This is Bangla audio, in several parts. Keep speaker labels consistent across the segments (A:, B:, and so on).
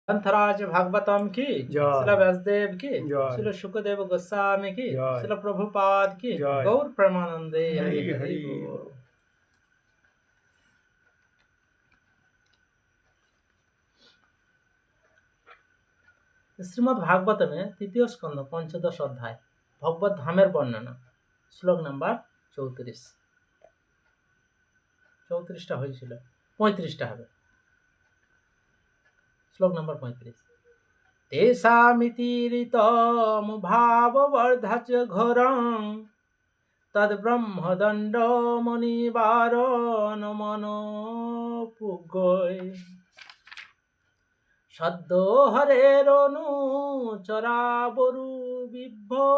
A: ग्रंथराज भागवतम की,
B: जय।
A: श्रील व्यासदेव की,
B: जय।
A: श्रील शुकदेव गोस्वामी की,
B: जय।
A: श्रील प्रभुपाद की,
B: जय।
A: गौर प्रेमानंदे
B: हरि
A: हरि
B: हरि
A: बोल। শ্রীমদ্ ভাগবতমে তৃতীয় স্কন্ধ পঞ্চদশ অধ্যায় ভগবত ধামের বর্ণনা, শ্লোক নাম্বার 34। 34টা হয়েছিল, 35টা হবে। শ্লোক নাম্বার 35। তেষামিতিরিতম ভাববর্ধাচ ঘোরং তদ ব্রহ্মদণ্ড মনিবারণ মনোপুগয় সদ্য হরের অনুচরাবরু বিভ্যতস্তৎ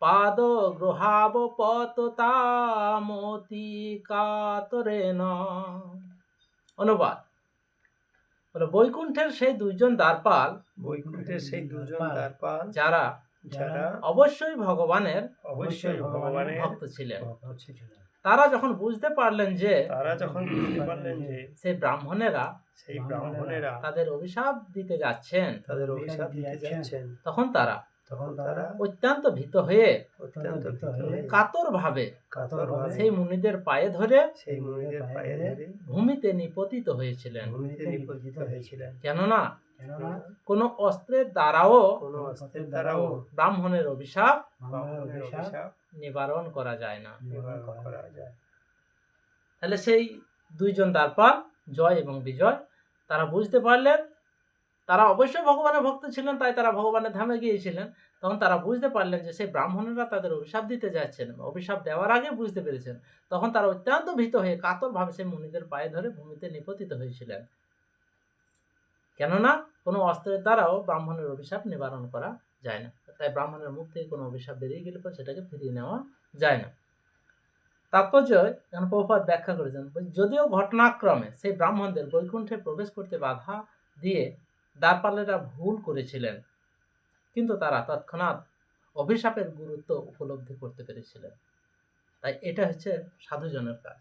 A: পাদ গ্রহাবপততামতি কাতরেন। অনুবাদ বলে, বৈকুণ্ঠের সেই দুইজন দ্বারপাল,
B: বৈকুণ্ঠের সেই দুজন দ্বারপাল
A: যারা
B: যারা
A: অবশ্যই ভগবানের
B: ভক্ত
A: ছিলেন,
B: ছিলেন,
A: তারা যখন বুঝতে পারলেন যে সেই ব্রাহ্মণেরা তাদের অভিশাপ দিতে যাচ্ছেন, তখন তারা অত্যন্ত ভীত হয়ে কাতর ভাবে সেই মুনিদের পায়ে ধরে ভূমিতে নিপতিত হয়েছিলেন। কেননা কোন অস্ত্রের দ্বারাও ব্রাহ্মণের অভিশাপ নিবারণ করা যায় না। তাহলে সেই দুইজন দ্বারপাল জয় এবং বিজয়, তারা বুঝতে পারলেন, তারা অবশ্যই ভগবানের ভক্ত ছিলেন, তাই তারা ভগবানের ধামে গিয়েছিলেন। তখন তারা বুঝতে পারলেন যে সেই ব্রাহ্মণেরা তাদের অভিশাপ দিতে যাচ্ছেন, অভিশাপ দেওয়ার আগে বুঝতে পেরেছেন। তখন তারা অত্যন্ত ভীত হয়ে কাতরভাবে সেই মুনিদের পায়ে ধরে ভূমিতে নিপতিত হয়েছিলেন। কেননা কোনো অস্ত্রের দ্বারাও ব্রাহ্মণের অভিশাপ নিবারণ করা যায় না। তাই ব্রাহ্মণের মুখ থেকে কোনো অভিশাপ বেরিয়ে গেলে পর সেটাকে ফিরিয়ে নেওয়া যায় না। তাৎপর্য এখন প্রভুপাদ ব্যাখ্যা করেছেন, যদিও ঘটনাক্রমে সেই ব্রাহ্মণদের বৈকুণ্ঠে প্রবেশ করতে বাধা দিয়ে দ্বারপালেরা ভুল করেছিলেন, কিন্তু তারা তৎক্ষণাৎ অভিশাপের গুরুত্ব উপলব্ধি করতে পেরেছিলেন। তাই এটা হচ্ছে সাধুজনের কাজ।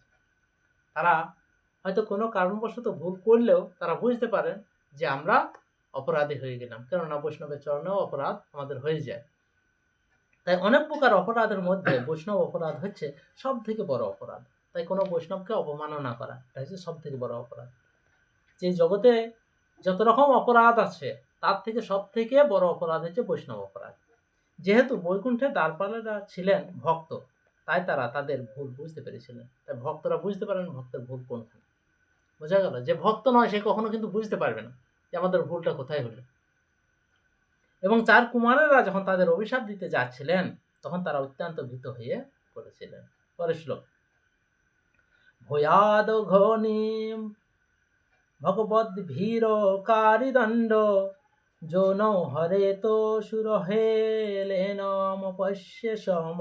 A: তারা হয়তো কোনো কারণবশত ভুল করলেও তারা বুঝতে পারেন যে আমরা অপরাধী হয়ে গেলাম, কেননা বৈষ্ণবের চরণেও অপরাধ আমাদের হয়ে যায়। তাই অনেক প্রকার অপরাধের মধ্যে বৈষ্ণব অপরাধ হচ্ছে সব থেকে বড় অপরাধ। তাই কোনো বৈষ্ণবকে অবমাননা করা, এটা হচ্ছে সব থেকে বড় অপরাধ। যে জগতে যত রকম অপরাধ আছে তার থেকে সব থেকে বড় অপরাধ হচ্ছে বৈষ্ণব অপরাধ। যেহেতু বৈকুণ্ঠের দ্বারপালেরা ছিলেন ভক্ত, তাই তারা তাদের ভুল বুঝতে পেরেছিলেন। তাই ভক্তরা বুঝতে পারেন ভক্তের ভুল কোনখানে। বোঝা গেল? যে ভক্ত নয় সে কখনো কিন্তু বুঝতে পারবে না যে আমাদের ভুলটা কোথায় হলো। এবং চার কুমারেরা যখন তাদের অভিশাপ দিতে যাচ্ছিলেন, তখন তারা অত্যন্ত ভীত হয়ে পড়েছিলেন। পরের শ্লোক, ভয়াদ ঘনিম ভগবদ ভীর কারিদণ্ড যৌন হরে তো সুরহেলেনমপশ্য সম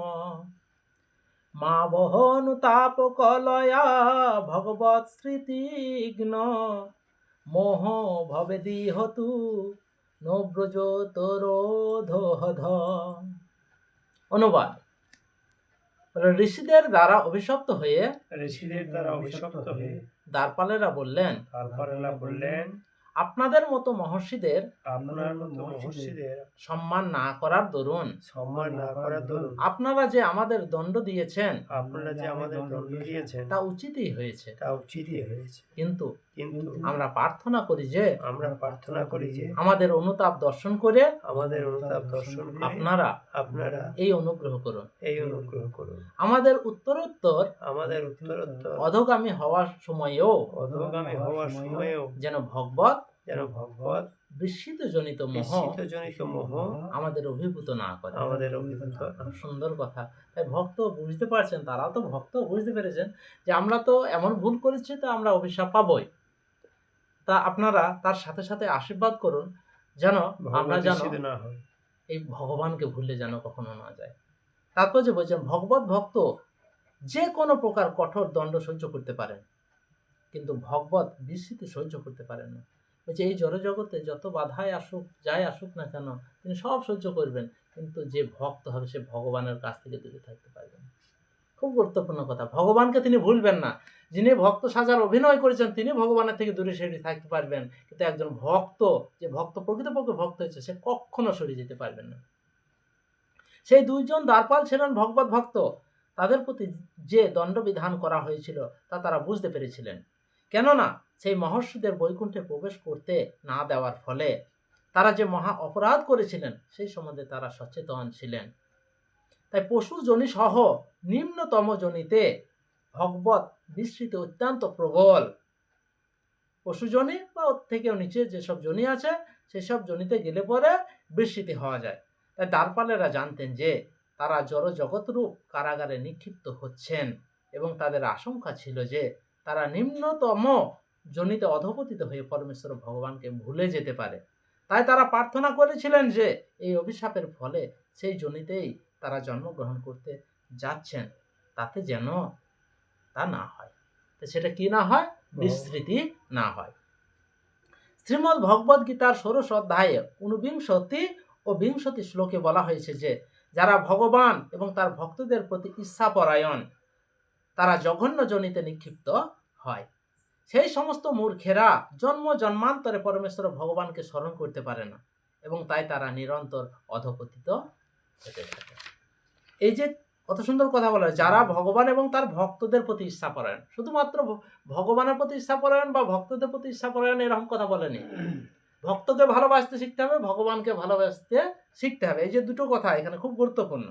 A: মা বহনুতাপ কলয়া ভগবৎ স্মৃতিঘ্ন মোহ ভবেদিহতু নব্রজোতরোধ। অনুবাদ, ঋষিদের দ্বারা অভিশপ্ত হয়ে দ্বারপালেরা বললেন, আপনাদের মতো মহর্ষিদের সম্মান না করার দরুন আপনারা যে আমাদের দণ্ড দিয়েছেন তা উচিতই হয়েছে। কিন্তু আমরা প্রার্থনা করি যে আমাদের অনুতাপ দর্শন করে আপনারা এই অনুগ্রহ করুন। আমাদের উত্তরোত্তর অধোগামী হওয়ার সময়ও যেন ভগবৎ বিস্মিত জনিত মোহ আমাদের অভিভূত না করে। সুন্দর কথা। তাই ভক্ত বুঝতে পারছেন, তারাও তো ভক্ত বুঝতে পেরেছেন যে আমরা তো এমন ভুল করেছি, তো আমরা অভিশাপ পাবই। তা আপনারা তার সাথে সাথে আশীর্বাদ করুন যেন আমরা যেন এই ভগবানকে ভুলে যেন কখনো না যায়। তারপর যে বলছেন, ভগবত ভক্ত যে কোনো প্রকার কঠোর দণ্ড সহ্য করতে পারেন, কিন্তু ভগবত বিস্মৃতি সহ্য করতে পারেন না। বলছে এই জড়জগতে যত বাধায় আসুক, যাই আসুক না কেন, তিনি সব সহ্য করবেন, কিন্তু যে ভক্ত হবে সে ভগবানের কাছ থেকে দূরে থাকতে পারবেন। খুব গুরুত্বপূর্ণ কথা। ভগবানকে তিনি ভুলবেন না। যিনি ভক্ত সাজার অভিনয় করেছেন তিনি ভগবানের থেকে দূরে সরে থাকতে পারবেন, কিন্তু একজন ভক্ত, যে ভক্ত প্রকৃতপক্ষে ভক্ত হয়েছে, সে কখনো সরে যেতে পারবেন না। সেই দুইজন দ্বারপাল ছিলেন ভগবত ভক্ত। তাদের প্রতি যে দণ্ডবিধান করা হয়েছিল তা তারা বুঝতে পেরেছিলেন। কেননা সেই মহর্ষিদের বৈকুণ্ঠে প্রবেশ করতে না দেওয়ার ফলে তারা যে মহা অপরাধ করেছিলেন সেই সম্বন্ধে তারা সচেতন ছিলেন। তাই পশু জনি সহ নিম্নতম জনিতে ভগবত বিস্মৃতি অত্যন্ত প্রবল। পশু জনি বা ওর থেকেও নিচে যেসব জনি আছে সেসব জনিতে গেলে পরে বিস্মৃতি হওয়া যায়। তাই দ্বারপালেরা জানতেন যে তারা জড় জগৎরূপ কারাগারে নিক্ষিপ্ত হচ্ছেন এবং তাদের আশঙ্কা ছিল যে তারা নিম্নতম জনিতে অধঃপতিত হয়ে পরমেশ্বর ভগবানকে ভুলে যেতে পারে। তাই তারা প্রার্থনা করেছিলেন যে এই অভিশাপের ফলে সেই জনিতেই তারা জন্মগ্রহণ করতে যাচ্ছেন তাতে যেন তা না হয়। তো সেটা কি না হয়? বিস্মৃতি না হয়। শ্রীমদ্ ভগবদ গীতার ১৬ অধ্যায়ে ঊনবিংশতি ও বিংশতি শ্লোকে বলা হয়েছে যে যারা ভগবান এবং তার ভক্তদের প্রতি ঈর্ষাপরায়ণ তারা জঘন্য জনিতে নিক্ষিপ্ত হয়। সেই সমস্ত মূর্খেরা জন্ম জন্মান্তরে পরমেশ্বর ভগবানকে স্মরণ করতে পারে না এবং তাই তারা নিরন্তর অধঃপতিত হতে থাকে। এই যে কত সুন্দর কথা বলা হয়, যারা ভগবান এবং তার ভক্তদের প্রতি ঈর্ষাপরায়ণ, শুধুমাত্র ভগবানের প্রতি ঈর্ষাপরায়ণ বা ভক্তদের প্রতি ঈর্ষাপরায়ণ এরকম কথা বলেনি। ভক্তকে ভালোবাসতে শিখতে হবে, ভগবানকে ভালোবাসতে শিখতে হবে। এই যে দুটো কথা এখানে খুব গুরুত্বপূর্ণ।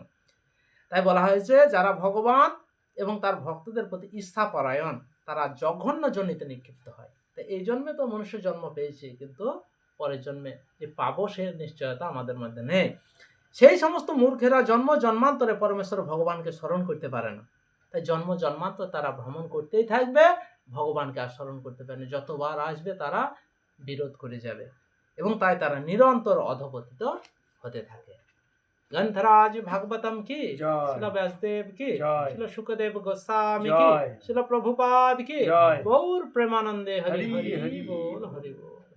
A: তাই বলা হয়েছে যারা ভগবান এবং তার ভক্তদের প্রতি ঈর্ষাপরায়ণ তারা জঘন্য জনিতে নিক্ষিপ্ত হয়। তো এই জন্মে তো মনুষ্য জন্ম পেয়েছি, কিন্তু পরের জন্মে যে পাবো সে নিশ্চয়তা আমাদের মধ্যে নেই। সেই সমস্ত মূর্খেরা জন্ম জন্মান্তরে পরমেশ্বর ভগবানকে স্মরণ করতে পারে না। তাই জন্ম জন্মান্তর তারা ভ্রমণ করতেই থাকবে, ভগবানকে আর স্মরণ করতে পারে না। যতবার আসবে তারা বিরোধ করে যাবে এবং তাই তারা নিরন্তর অধঃপতিত হতে থাকে। গ্রন্থরাজ ভাগবতম কি,
B: জয়।
A: শিল ব্যাসদেব কি,
B: জয়।
A: শিল শুকদেব গোস্বামী কি,
B: জয়।
A: শিল প্রভুপাদ কি,
B: জয়।
A: গৌর প্রেমানন্দে হরি
B: হরি
A: হরি
B: হরি
A: বল, হরি বল।